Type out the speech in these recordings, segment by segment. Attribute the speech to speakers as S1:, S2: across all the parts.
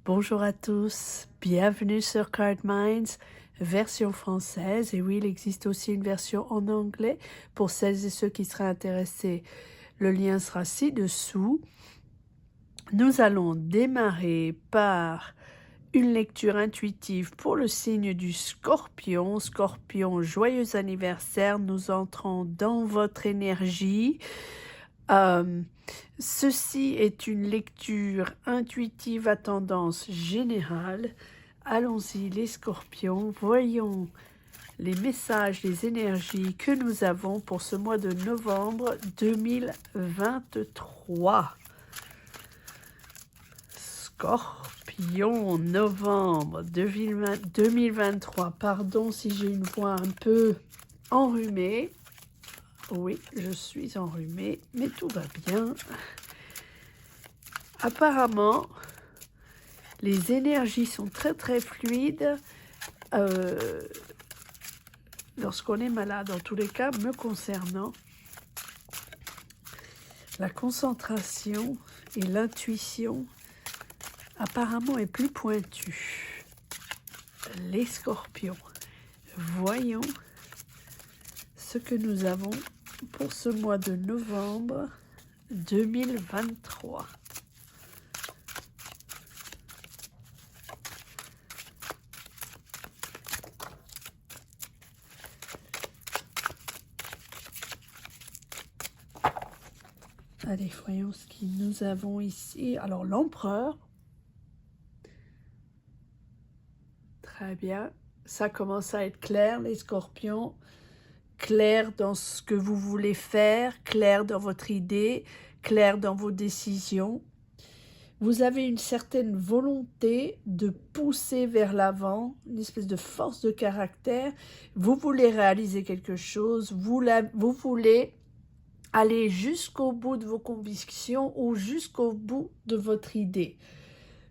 S1: Bonjour à tous, bienvenue sur Card Minds, version française. Et oui, il existe aussi une version en anglais pour celles et ceux qui seraient intéressés. Le lien sera ci-dessous. Nous allons démarrer par une lecture intuitive pour le signe du Scorpion. Scorpion, joyeux anniversaire, nous entrons dans votre énergie. Ceci est une lecture intuitive à tendance générale. Allons-y les scorpions, voyons les messages, les énergies que nous avons pour ce mois de novembre 2023. Scorpion, novembre 2023. Pardon si j'ai une voix un peu enrhumée. Oui, je suis enrhumée, mais tout va bien. Apparemment, les énergies sont très fluides lorsqu'on est malade. En tous les cas, me concernant, la concentration et l'intuition apparemment est plus pointue. Les scorpions, voyons ce que nous avons pour ce mois de novembre 2023. Allez, voyons ce que nous avons ici. Alors, l'empereur. Très bien. Ça commence à être clair, les scorpions. Clair dans ce que vous voulez faire, clair dans votre idée, clair dans vos décisions. Vous avez une certaine volonté de pousser vers l'avant, une espèce de force de caractère. Vous voulez réaliser quelque chose, vous voulez aller jusqu'au bout de vos convictions ou jusqu'au bout de votre idée.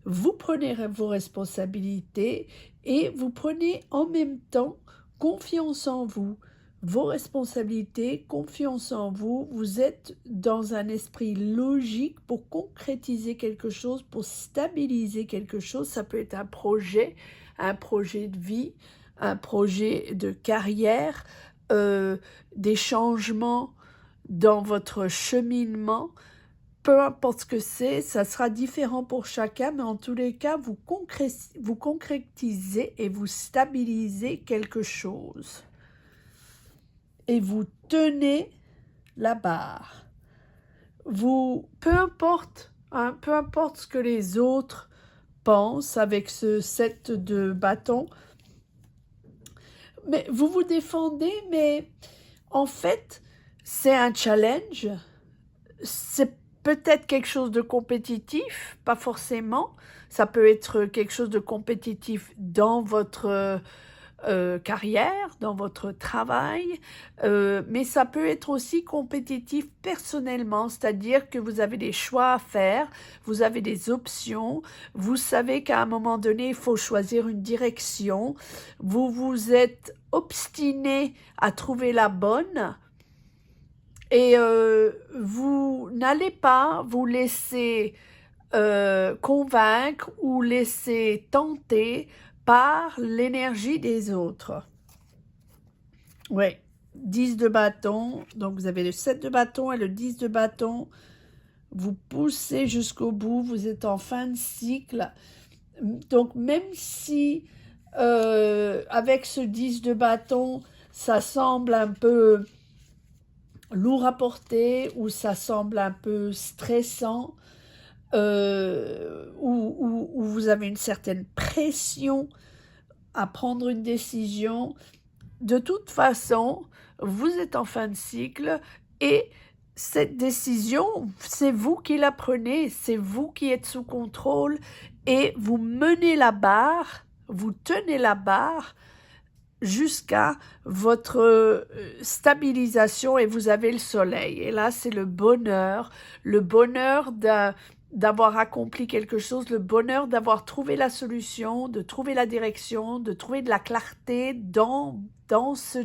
S1: Vous prenez vos responsabilités et vous prenez en même temps confiance en vous. Vos responsabilités, confiance en vous, vous êtes dans un esprit logique pour concrétiser quelque chose, pour stabiliser quelque chose. Ça peut être un projet de vie, un projet de carrière, des changements dans votre cheminement. Peu importe ce que c'est, ça sera différent pour chacun, mais en tous les cas, vous concrétisez et vous stabilisez quelque chose. Et vous tenez la barre. Peu importe ce que les autres pensent avec ce set de bâtons, mais vous vous défendez, mais en fait, c'est un challenge, c'est peut-être quelque chose de compétitif, pas forcément, ça peut être quelque chose de compétitif dans votre carrière, dans votre travail, mais ça peut être aussi compétitif personnellement, c'est-à-dire que vous avez des choix à faire, vous avez des options, vous savez qu'à un moment donné, il faut choisir une direction, vous vous êtes obstiné à trouver la bonne, et vous n'allez pas vous laisser convaincre ou laisser tenter par l'énergie des autres. Oui, 10 de bâton, donc vous avez le 7 de bâton et le 10 de bâton. Vous poussez jusqu'au bout, vous êtes en fin de cycle. Donc même si avec ce 10 de bâton, ça semble un peu lourd à porter ou ça semble un peu stressant, où vous avez une certaine pression à prendre une décision, de toute façon, vous êtes en fin de cycle et cette décision, c'est vous qui la prenez, c'est vous qui êtes sous contrôle et vous menez la barre, vous tenez la barre jusqu'à votre stabilisation et vous avez le soleil. Et là, c'est le bonheur d'avoir accompli quelque chose, le bonheur d'avoir trouvé la solution, de trouver la direction, de trouver de la clarté dans ce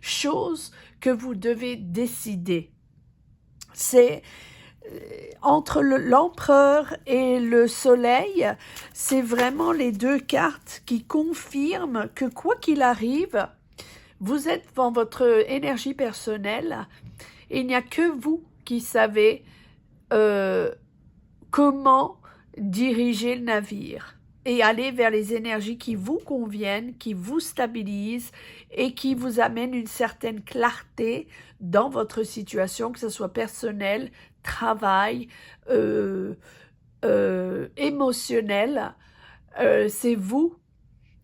S1: chose que vous devez décider. C'est entre l'empereur et le soleil, c'est vraiment les deux cartes qui confirment que quoi qu'il arrive, vous êtes dans votre énergie personnelle et il n'y a que vous qui savez comment diriger le navire et aller vers les énergies qui vous conviennent, qui vous stabilisent et qui vous amènent une certaine clarté dans votre situation, que ce soit personnel, travail, émotionnel. C'est vous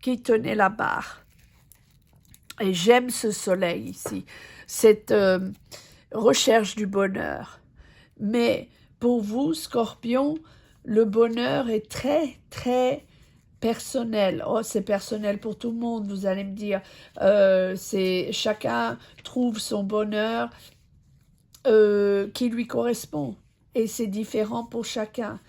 S1: qui tenez la barre. Et j'aime ce soleil ici, cette recherche du bonheur. Mais pour vous, Scorpion, le bonheur est très, très personnel. Oh, c'est personnel pour tout le monde, vous allez me dire. Chacun trouve son bonheur qui lui correspond. Et c'est différent pour chacun.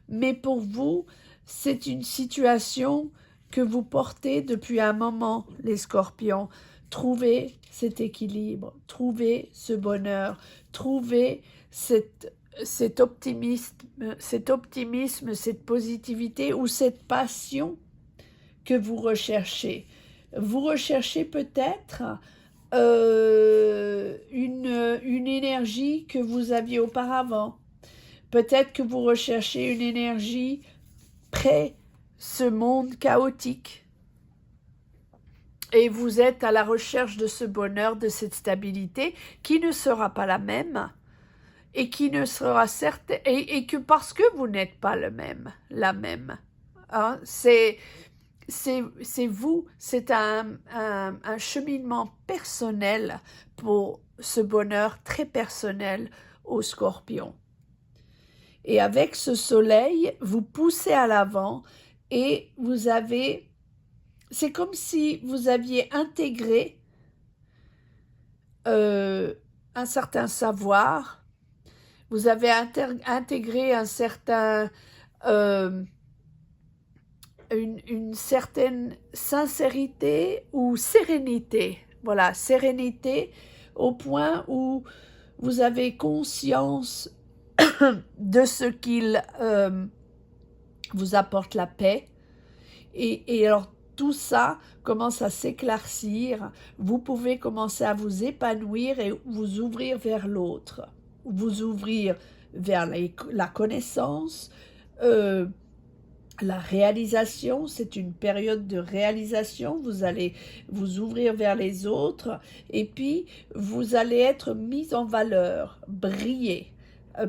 S1: Mais pour vous, c'est une situation que vous portez depuis un moment, les Scorpions. Trouvez cet équilibre, trouvez ce bonheur, trouvez cet optimisme, cette positivité ou cette passion que vous recherchez. Vous recherchez peut-être une énergie que vous aviez auparavant. Peut-être que vous recherchez une énergie près ce monde chaotique. Et vous êtes à la recherche de ce bonheur, de cette stabilité qui ne sera pas la même et qui ne sera certes et que parce que vous n'êtes pas la même, hein, c'est vous, c'est un cheminement personnel pour ce bonheur très personnel au Scorpion. Et avec ce soleil, vous poussez à l'avant et vous avez, c'est comme si vous aviez intégré un certain savoir, vous avez intégré un certain, une certaine sincérité ou sérénité. Voilà, sérénité au point où vous avez conscience de ce qu'il vous apporte la paix. Et alors, tout ça commence à s'éclaircir. Vous pouvez commencer à vous épanouir et vous ouvrir vers l'autre. Vous ouvrir vers la connaissance, la réalisation, c'est une période de réalisation, vous allez vous ouvrir vers les autres et puis vous allez être mis en valeur, briller.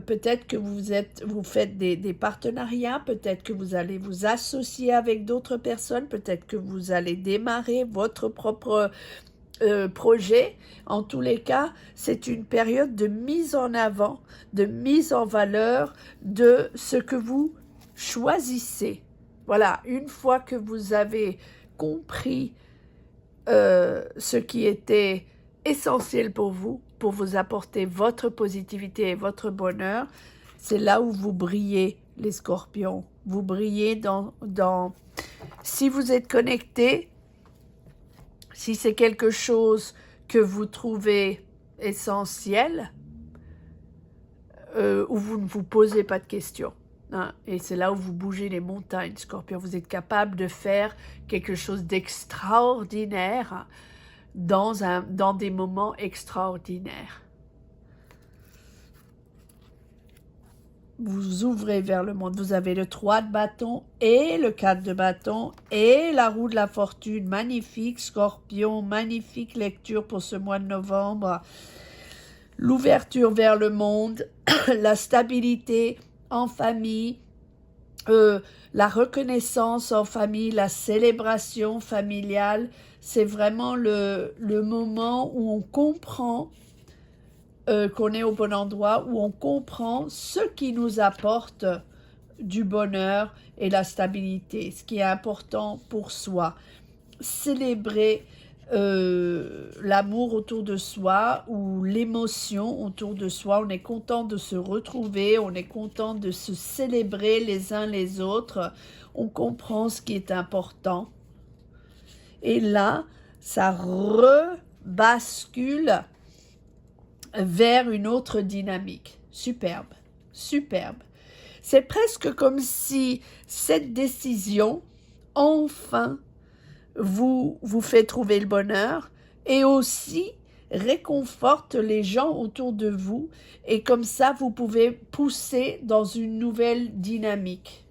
S1: Peut-être que vous faites des partenariats, peut-être que vous allez vous associer avec d'autres personnes, peut-être que vous allez démarrer votre propre projet. En tous les cas, c'est une période de mise en avant, de mise en valeur de ce que vous choisissez. Voilà, une fois que vous avez compris ce qui était essentiel pour vous apporter votre positivité et votre bonheur, c'est là où vous brillez, les Scorpions. Vous brillez dans... Si vous êtes connecté, si c'est quelque chose que vous trouvez essentiel, où vous ne vous posez pas de questions. Hein, et c'est là où vous bougez les montagnes, Scorpion. Vous êtes capable de faire quelque chose d'extraordinaire dans des moments extraordinaires. Vous ouvrez vers le monde. Vous avez le 3 de bâton et le 4 de bâton et la roue de la fortune. Magnifique, Scorpion. Magnifique lecture pour ce mois de novembre. L'ouverture vers le monde, la stabilité en famille, la reconnaissance en famille, la célébration familiale. C'est vraiment le moment où on comprend qu'on est au bon endroit, où on comprend ce qui nous apporte du bonheur et la stabilité, ce qui est important pour soi. Célébrer l'amour autour de soi ou l'émotion autour de soi. On est content de se retrouver, on est content de se célébrer les uns les autres. On comprend ce qui est important. Et là, ça rebascule vers une autre dynamique. Superbe. superbe. C'est presque comme si cette décision, enfin, vous fait trouver le bonheur et aussi réconforte les gens autour de vous et comme ça, vous pouvez pousser dans une nouvelle dynamique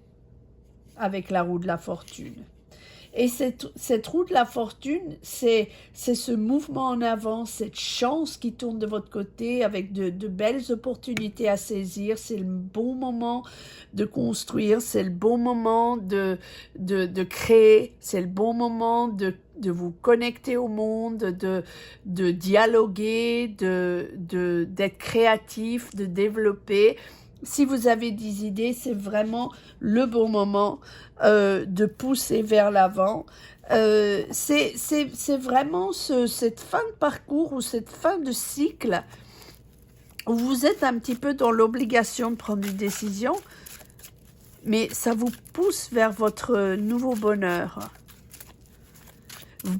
S1: avec la roue de la fortune. Et cette roue de la fortune, c'est ce mouvement en avant, cette chance qui tourne de votre côté avec de belles opportunités à saisir. C'est le bon moment de construire, c'est le bon moment de créer, c'est le bon moment de vous connecter au monde, de dialoguer, d'être créatif, de développer. Si vous avez des idées, c'est vraiment le bon moment de pousser vers l'avant. C'est vraiment cette fin de parcours ou cette fin de cycle où vous êtes un petit peu dans l'obligation de prendre une décision, mais ça vous pousse vers votre nouveau bonheur.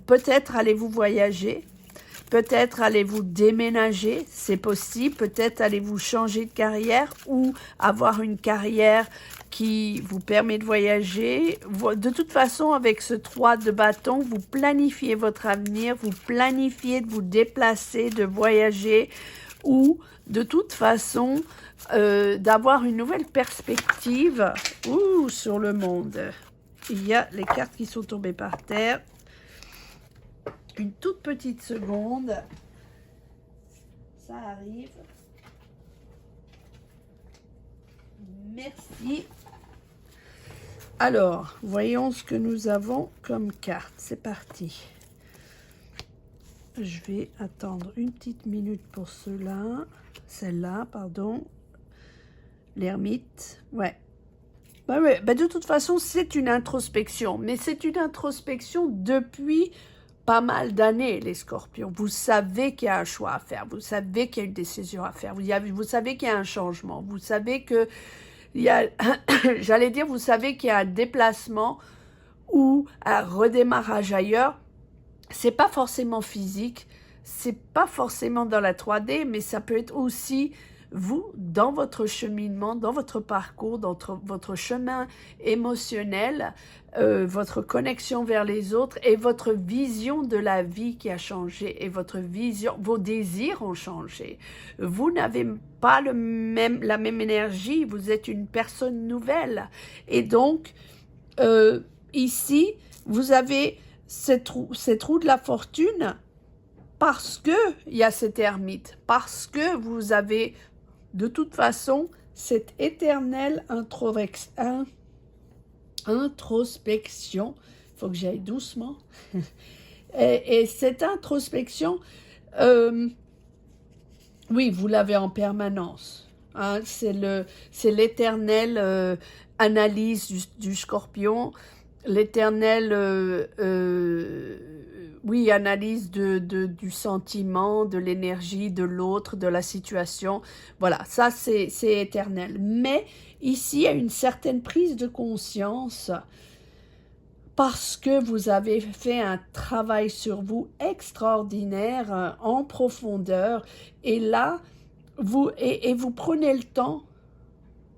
S1: Peut-être allez-vous voyager, peut-être allez-vous déménager, c'est possible, peut-être allez-vous changer de carrière ou avoir une carrière qui vous permet de voyager. De toute façon, avec ce 3 de bâton, vous planifiez votre avenir, vous planifiez de vous déplacer, de voyager ou de toute façon d'avoir une nouvelle perspective sur le monde. Il y a les cartes qui sont tombées par terre. Une toute petite seconde. Ça arrive. Merci. Alors, voyons ce que nous avons comme carte. C'est parti. Je vais attendre une petite minute pour cela. Celle-là, pardon. L'ermite. Ouais. Ouais. De toute façon, c'est une introspection. Mais c'est une introspection depuis pas mal d'années, les scorpions. Vous savez qu'il y a un choix à faire. Vous savez qu'il y a une décision à faire. Vous savez qu'il y a un changement. Vous savez que il y a, j'allais dire, vous savez qu'il y a un déplacement ou un redémarrage ailleurs. C'est pas forcément physique, c'est pas forcément dans la 3D, mais ça peut être aussi vous, dans votre cheminement, dans votre parcours, dans votre chemin émotionnel, votre connexion vers les autres et votre vision de la vie qui a changé et votre vision, vos désirs ont changé. Vous n'avez pas la même énergie, vous êtes une personne nouvelle. Et donc, ici, vous avez cette roue de la fortune parce que il y a cet ermite, parce que vous avez de toute façon cette éternelle introspection, il faut que j'aille doucement, et cette introspection, oui, vous l'avez en permanence, hein, c'est l'éternelle analyse du scorpion, l'éternelle oui, analyse du sentiment, de l'énergie, de l'autre, de la situation. Voilà, ça c'est éternel. Mais ici, il y a une certaine prise de conscience parce que vous avez fait un travail sur vous extraordinaire, en profondeur. Et là, vous prenez le temps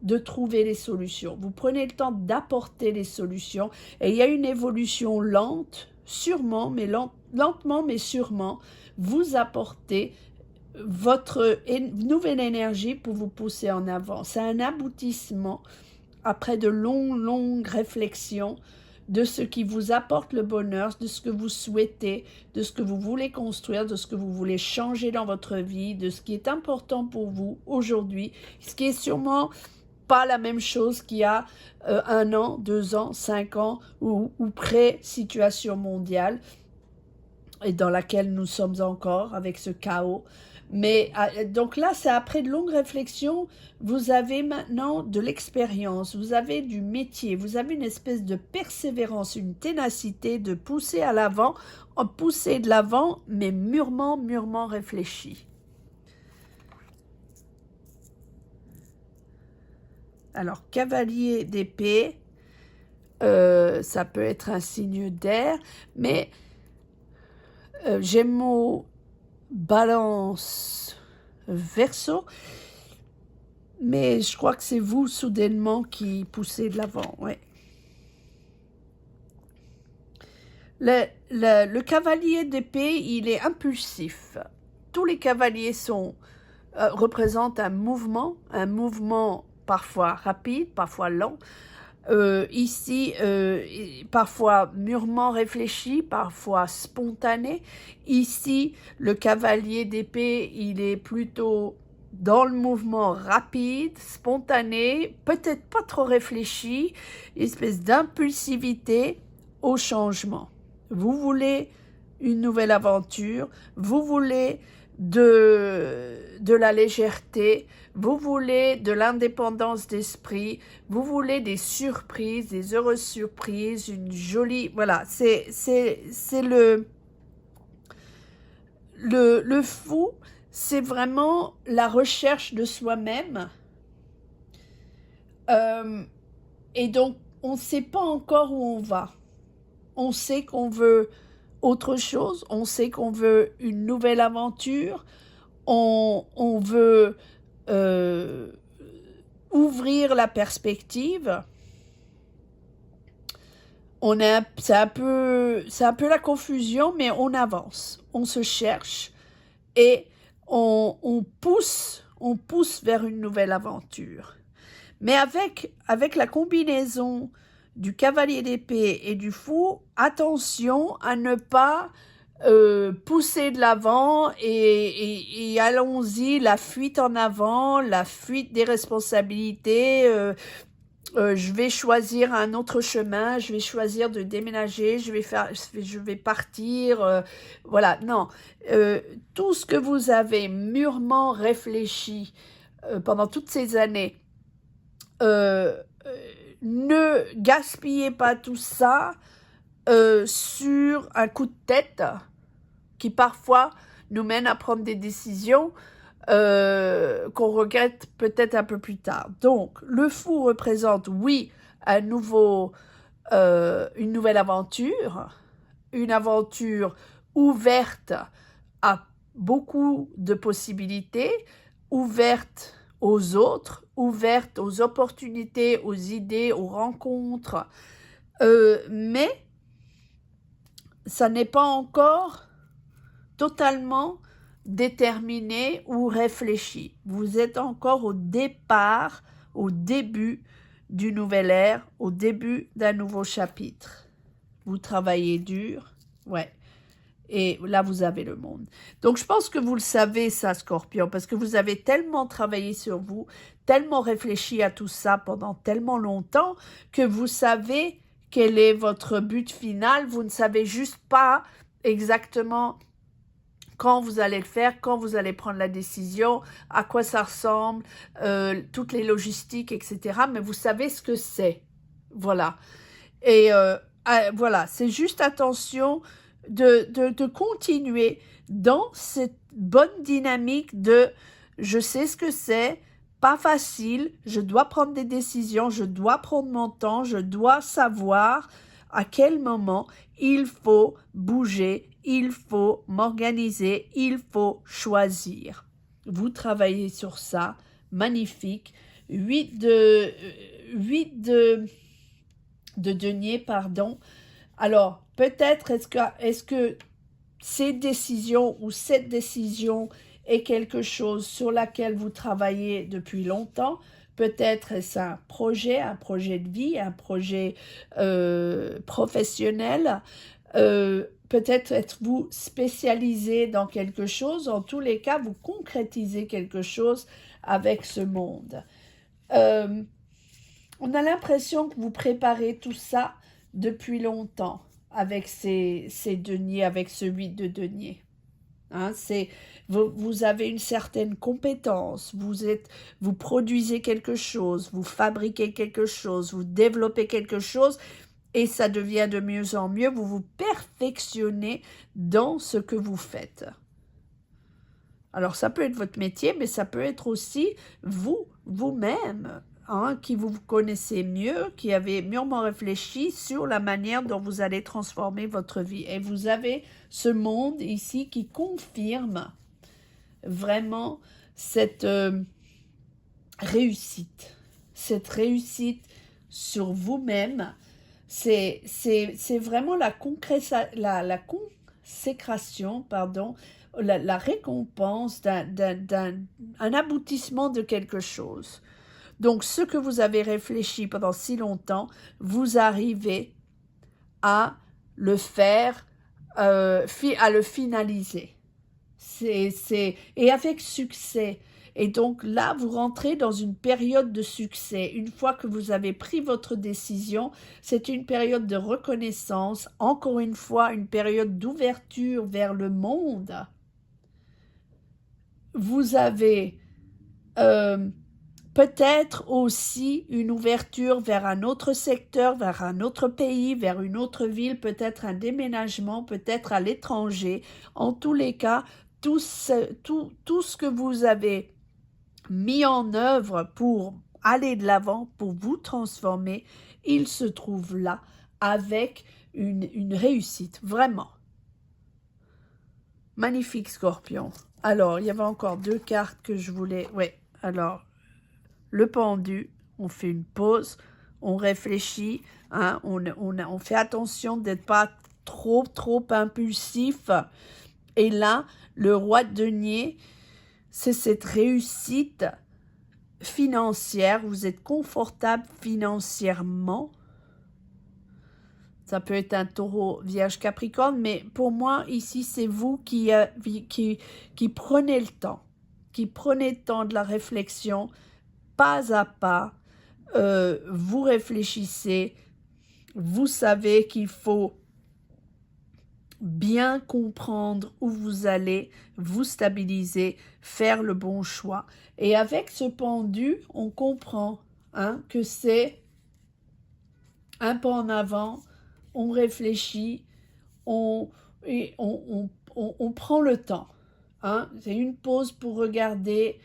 S1: de trouver les solutions. Vous prenez le temps d'apporter les solutions. Et il y a une évolution lente, sûrement, mais lentement, mais sûrement, vous apportez votre nouvelle énergie pour vous pousser en avant. C'est un aboutissement après de longues réflexions de ce qui vous apporte le bonheur, de ce que vous souhaitez, de ce que vous voulez construire, de ce que vous voulez changer dans votre vie, de ce qui est important pour vous aujourd'hui, ce qui est sûrement pas la même chose qu'il y a 1 an, 2 ans, 5 ans ou pré-situation mondiale et dans laquelle nous sommes encore avec ce chaos. Mais donc là, c'est après de longues réflexions, vous avez maintenant de l'expérience, vous avez du métier, vous avez une espèce de persévérance, une ténacité de pousser à l'avant, pousser de l'avant, mais mûrement réfléchi. Alors, cavalier d'épée, ça peut être un signe d'air, mais Gémeaux, Balance, Verseau, Mais je crois que c'est vous, soudainement, qui poussez de l'avant, ouais. Le cavalier d'épée, il est impulsif. Tous les cavaliers représentent un mouvement parfois rapide, parfois lent. Ici, parfois mûrement réfléchi, parfois spontané. Ici, le cavalier d'épée, il est plutôt dans le mouvement rapide, spontané, peut-être pas trop réfléchi, une espèce d'impulsivité au changement. Vous voulez une nouvelle aventure, vous voulez de la légèreté, vous voulez de l'indépendance d'esprit, vous voulez des surprises, des heureuses surprises, une jolie... Voilà, c'est le fou, c'est vraiment la recherche de soi-même. Et donc, on ne sait pas encore où on va. On sait qu'on veut autre chose, on sait qu'on veut une nouvelle aventure, on veut ouvrir la perspective. C'est un peu la confusion, mais on avance, on se cherche et on pousse vers une nouvelle aventure. Mais avec la combinaison du cavalier d'épée et du fou, attention à ne pas pousser de l'avant et allons-y, la fuite en avant, la fuite des responsabilités, je vais choisir un autre chemin, je vais choisir de déménager, je vais partir, voilà, non. Tout ce que vous avez mûrement réfléchi pendant toutes ces années, ne gaspillez pas tout ça sur un coup de tête qui parfois nous mène à prendre des décisions qu'on regrette peut-être un peu plus tard. Donc, le fou représente, oui, une nouvelle aventure, une aventure ouverte à beaucoup de possibilités, ouverte aux autres, ouverte aux opportunités, aux idées, aux rencontres, mais ça n'est pas encore totalement déterminé ou réfléchi. Vous êtes encore au départ, au début d'une nouvelle ère, au début d'un nouveau chapitre. Vous travaillez dur, ouais. Et là, vous avez le monde. Donc, je pense que vous le savez, ça, Scorpion, parce que vous avez tellement travaillé sur vous, tellement réfléchi à tout ça pendant tellement longtemps, que vous savez quel est votre but final. Vous ne savez juste pas exactement quand vous allez le faire, quand vous allez prendre la décision, à quoi ça ressemble, toutes les logistiques, etc. Mais vous savez ce que c'est. Voilà. Et voilà, c'est juste attention de continuer dans cette bonne dynamique de je sais ce que c'est, pas facile, je dois prendre des décisions, je dois prendre mon temps, je dois savoir à quel moment il faut bouger, il faut m'organiser, il faut choisir. Vous travaillez sur ça, magnifique. 8 de denier, pardon. Alors, peut-être est-ce que ces décisions ou cette décision est quelque chose sur laquelle vous travaillez depuis longtemps. Peut-être est-ce un projet de vie, un projet professionnel. Peut-être êtes-vous spécialisé dans quelque chose. En tous les cas, vous concrétisez quelque chose avec ce monde. On a l'impression que vous préparez tout ça depuis longtemps avec ces deniers, avec ce 8 de denier. Hein, vous avez une certaine compétence, vous produisez quelque chose, vous fabriquez quelque chose, vous développez quelque chose et ça devient de mieux en mieux, vous vous perfectionnez dans ce que vous faites. Alors ça peut être votre métier, mais ça peut être aussi vous-même. Hein, qui vous connaissez mieux, qui avez mûrement réfléchi sur la manière dont vous allez transformer votre vie. Et vous avez ce monde ici qui confirme vraiment cette réussite. Cette réussite sur vous-même, c'est vraiment la consécration, pardon, la récompense d'un aboutissement de quelque chose. Donc, ce que vous avez réfléchi pendant si longtemps, vous arrivez à le faire, à le finaliser. Et avec succès. Et donc là, vous rentrez dans une période de succès. Une fois que vous avez pris votre décision, c'est une période de reconnaissance, encore une fois, une période d'ouverture vers le monde. Vous avez peut-être aussi une ouverture vers un autre secteur, vers un autre pays, vers une autre ville, peut-être un déménagement, peut-être à l'étranger. En tous les cas, tout ce que vous avez mis en œuvre pour aller de l'avant, pour vous transformer, il se trouve là avec une réussite, vraiment. Magnifique Scorpion. Alors, il y avait encore 2 cartes que je voulais... Ouais, alors, le pendu, on fait une pause, on réfléchit, hein, on fait attention d'être pas trop impulsif. Et là, le roi de denier, c'est cette réussite financière, vous êtes confortable financièrement. Ça peut être un taureau, vierge, capricorne, mais pour moi, ici, c'est vous qui prenez le temps, de la réflexion, pas à pas, vous réfléchissez, vous savez qu'il faut bien comprendre où vous allez, vous stabiliser, faire le bon choix. Et avec ce pendu, on comprend que c'est un pas en avant, on réfléchit, on prend le temps. C'est une pause pour regarder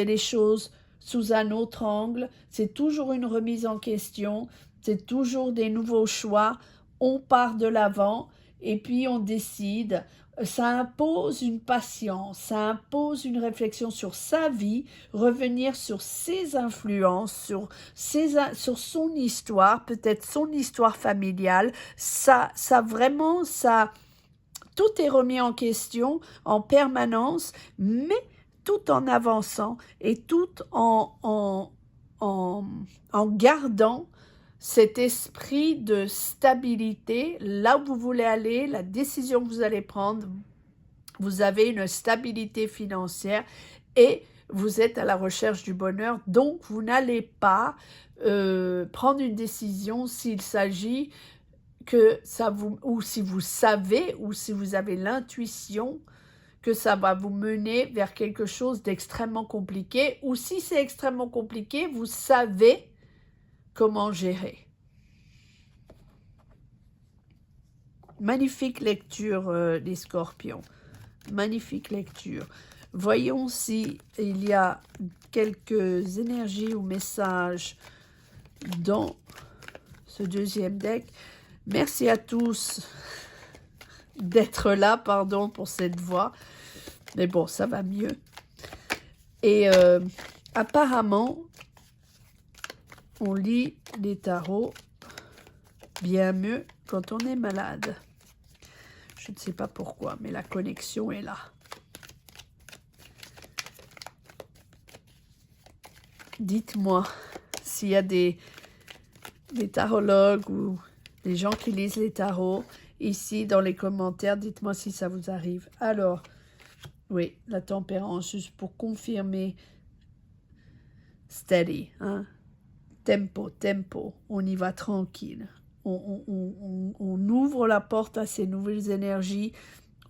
S1: les choses sous un autre angle. C'est toujours une remise en question, c'est toujours des nouveaux choix. On part de l'avant et puis on décide. Ça impose une patience, ça impose une réflexion sur sa vie, revenir sur ses influences, sur son histoire, peut-être son histoire familiale. Ça vraiment, tout est remis en question en permanence, mais tout en avançant et tout en gardant cet esprit de stabilité, là où vous voulez aller, la décision que vous allez prendre, vous avez une stabilité financière et vous êtes à la recherche du bonheur, donc vous n'allez pas prendre une décision s'il s'agit que ça vous, ou si vous savez, ou si vous avez l'intuition que ça va vous mener vers quelque chose d'extrêmement compliqué, ou si c'est extrêmement compliqué, vous savez comment gérer. Magnifique lecture, les scorpions. Magnifique lecture. Voyons si il y a quelques énergies ou messages dans ce deuxième deck. Merci à tous d'être là, pardon pour cette voix. Mais bon, ça va mieux. Et apparemment, on lit les tarots bien mieux quand on est malade. Je ne sais pas pourquoi, mais la connexion est là. Dites-moi s'il y a des tarologues ou des gens qui lisent les tarots ici dans les commentaires. Dites-moi si ça vous arrive. Alors, oui, la tempérance, juste pour confirmer. Steady, tempo, on y va tranquille. On ouvre la porte à ces nouvelles énergies,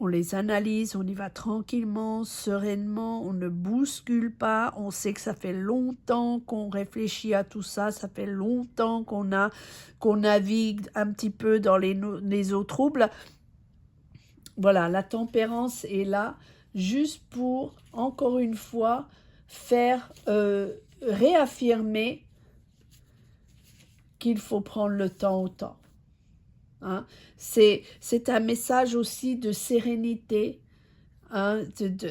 S1: on les analyse, on y va tranquillement, sereinement, on ne bouscule pas, on sait que ça fait longtemps qu'on réfléchit à tout ça, ça fait longtemps qu'on navigue un petit peu dans les eaux troubles. Voilà, la tempérance est là juste pour, encore une fois, faire réaffirmer qu'il faut prendre le temps au temps. C'est un message aussi de sérénité,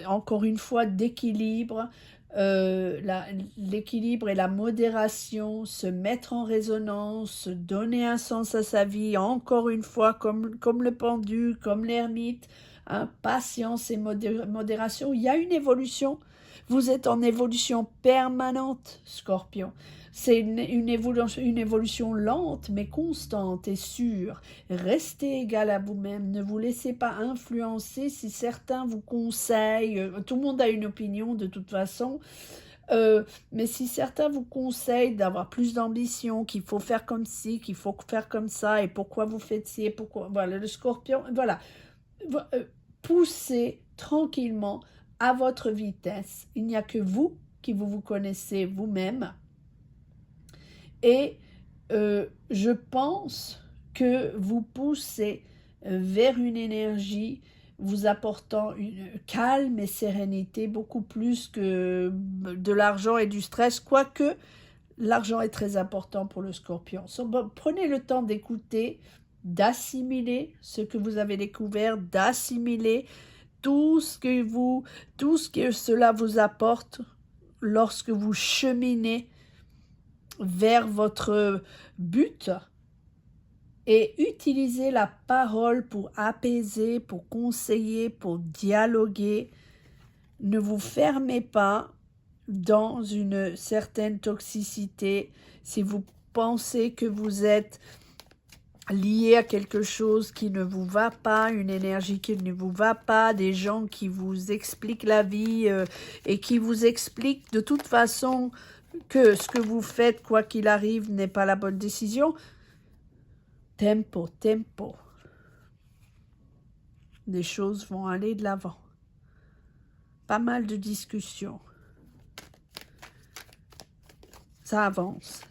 S1: encore une fois d'équilibre. l'équilibre et la modération, se mettre en résonance, donner un sens à sa vie, encore une fois, comme le pendu, comme l'ermite, hein, patience et modération. Il y a une évolution. Vous êtes en évolution permanente, Scorpion. C'est une évolution lente, mais constante et sûre. Restez égal à vous-même. Ne vous laissez pas influencer si certains vous conseillent. Tout le monde a une opinion de toute façon. Mais si certains vous conseillent d'avoir plus d'ambition, qu'il faut faire comme ci, qu'il faut faire comme ça, et pourquoi vous faites ci, et pourquoi... Voilà, le Scorpion, voilà. Poussez tranquillement à votre vitesse. Il n'y a que vous qui vous connaissez vous-même. Et je pense que vous poussez vers une énergie vous apportant une calme et sérénité, beaucoup plus que de l'argent et du stress, quoique l'argent est très important pour le Scorpion. Prenez le temps d'écouter, d'assimiler ce que vous avez découvert, d'assimiler tout ce que cela vous apporte lorsque vous cheminez vers votre but, et utilisez la parole pour apaiser, pour conseiller, pour dialoguer. Ne vous fermez pas dans une certaine toxicité. Si vous pensez que vous êtes lié à quelque chose qui ne vous va pas, une énergie qui ne vous va pas, des gens qui vous expliquent la vie et qui vous expliquent de toute façon que ce que vous faites, quoi qu'il arrive, n'est pas la bonne décision. Tempo, tempo. Les choses vont aller de l'avant. Pas mal de discussions. Ça avance,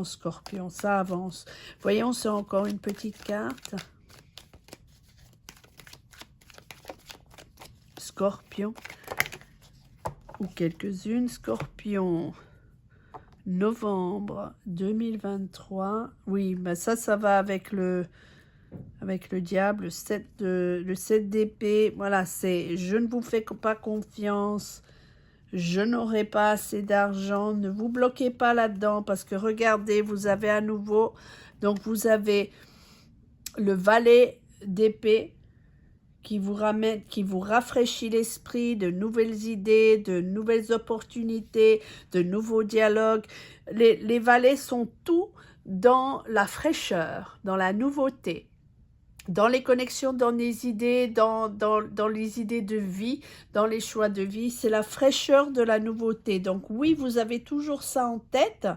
S1: Scorpion, ça avance. Voyons, c'est encore une petite carte. Scorpion. Ou quelques-unes. Scorpion. Novembre 2023. Oui, ben ça va avec le diable, le 7 d'épée. Voilà, c'est je ne vous fais pas confiance. Je n'aurai pas assez d'argent. Ne vous bloquez pas là-dedans parce que regardez, vous avez à nouveau. Donc vous avez le valet d'épée qui vous ramène, qui vous rafraîchit l'esprit, de nouvelles idées, de nouvelles opportunités, de nouveaux dialogues. Les valets sont tout dans la fraîcheur, dans la nouveauté, dans les connexions, dans les idées, dans les idées de vie, dans les choix de vie. C'est la fraîcheur de la nouveauté. Donc oui, vous avez toujours ça en tête.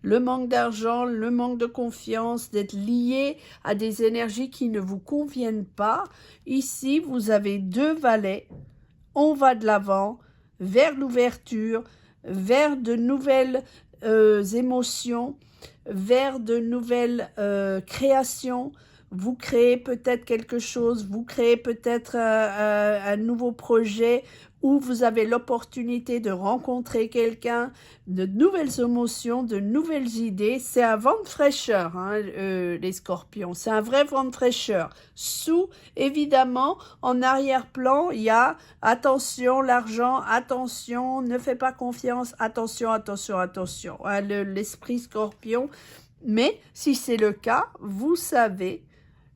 S1: Le manque d'argent, le manque de confiance, d'être lié à des énergies qui ne vous conviennent pas. Ici, vous avez deux valets. On va de l'avant, vers l'ouverture, vers de nouvelles émotions, vers de nouvelles créations. Vous créez peut-être quelque chose, vous créez peut-être un nouveau projet où vous avez l'opportunité de rencontrer quelqu'un, de nouvelles émotions, de nouvelles idées. C'est un vent de fraîcheur, hein, les Scorpions. C'est un vrai vent de fraîcheur. Sous, évidemment, en arrière-plan, il y a attention, l'argent, attention, ne fais pas confiance, attention, attention, attention. Hein, l'esprit Scorpion. Mais si c'est le cas, vous savez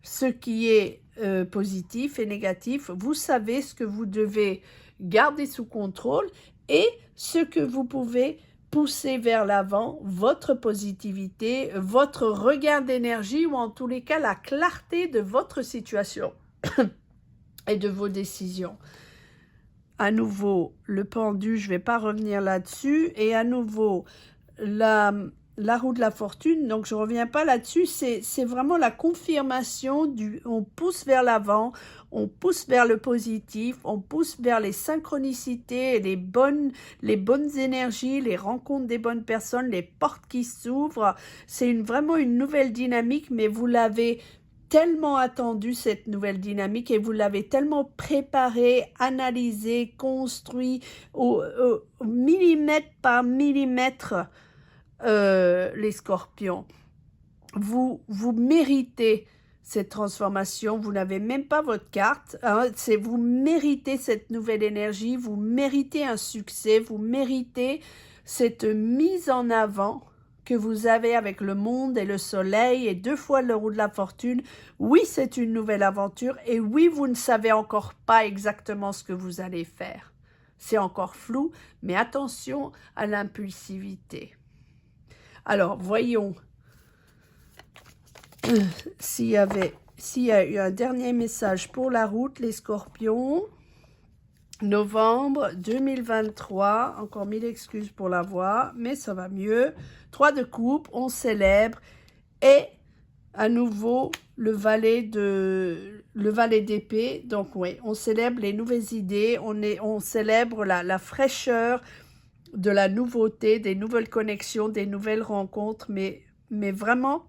S1: ce qui est positif et négatif. Vous savez ce que vous devez garder sous contrôle et ce que vous pouvez pousser vers l'avant, votre positivité, votre regard d'énergie ou en tous les cas la clarté de votre situation et de vos décisions. À nouveau, le pendu, je ne vais pas revenir là-dessus. Et à nouveau, la roue de la fortune, donc je ne reviens pas là-dessus, c'est vraiment la confirmation du on pousse vers l'avant, on pousse vers le positif, on pousse vers les synchronicités, les bonnes énergies, les rencontres des bonnes personnes, les portes qui s'ouvrent. C'est vraiment une nouvelle dynamique, mais vous l'avez tellement attendu, cette nouvelle dynamique, et vous l'avez tellement préparée, analysée, construit au millimètre par millimètre. Les Scorpions, vous méritez cette transformation. Vous n'avez même pas votre carte. Hein, vous méritez cette nouvelle énergie, vous méritez un succès, vous méritez cette mise en avant que vous avez avec le monde et le soleil et 2 fois le roue de la fortune. Oui, c'est une nouvelle aventure et oui, vous ne savez encore pas exactement ce que vous allez faire. C'est encore flou, mais attention à l'impulsivité. Alors, voyons s'il y a eu un dernier message pour la route, les scorpions. Novembre 2023, encore 1000 excuses pour la voix, mais ça va mieux. 3 de coupe, on célèbre. Et à nouveau, le valet d'épée. Donc oui, on célèbre les nouvelles idées, on célèbre la fraîcheur de la nouveauté, des nouvelles connexions, des nouvelles rencontres, mais vraiment,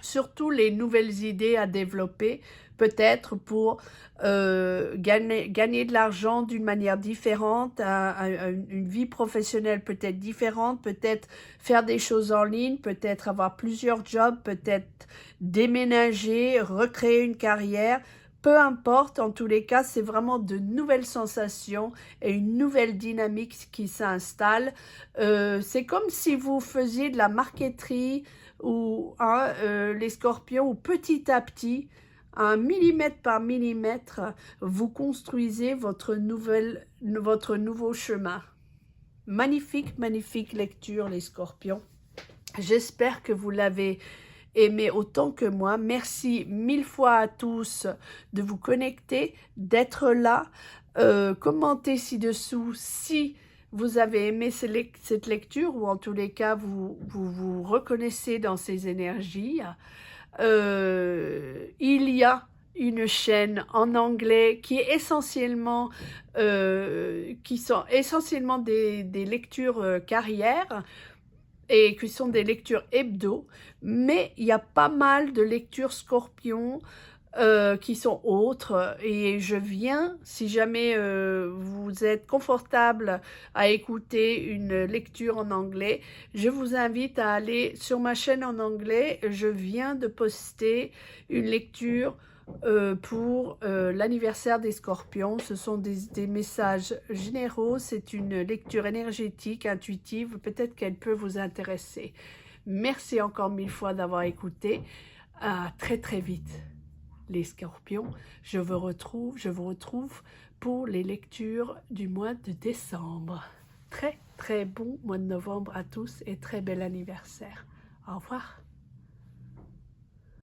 S1: surtout les nouvelles idées à développer, peut-être pour gagner de l'argent d'une manière différente, une vie professionnelle peut-être différente, peut-être faire des choses en ligne, peut-être avoir plusieurs jobs, peut-être déménager, recréer une carrière. Peu importe, en tous les cas, c'est vraiment de nouvelles sensations et une nouvelle dynamique qui s'installe. C'est comme si vous faisiez de la marqueterie ou les scorpions, où petit à petit, un millimètre par millimètre, vous construisez votre nouveau chemin. Magnifique, magnifique lecture, les scorpions. J'espère que vous l'avez aimé autant que moi. Merci 1000 fois à tous de vous connecter, d'être là. Commentez ci-dessous si vous avez aimé cette lecture ou en tous les cas vous reconnaissez dans ces énergies. Il y a une chaîne en anglais qui est essentiellement qui sont essentiellement des lectures carrières et qui sont des lectures hebdo, mais il y a pas mal de lectures scorpions qui sont autres, et je viens, si jamais vous êtes confortable à écouter une lecture en anglais, je vous invite à aller sur ma chaîne en anglais. Je viens de poster une lecture pour l'anniversaire des scorpions. Ce sont des messages généraux, c'est une lecture énergétique, intuitive, peut-être qu'elle peut vous intéresser. Merci encore 1000 fois d'avoir écouté. À très très vite, les scorpions. Je vous retrouve pour les lectures du mois de décembre. Très très bon mois de novembre à tous et très bel anniversaire. Au revoir.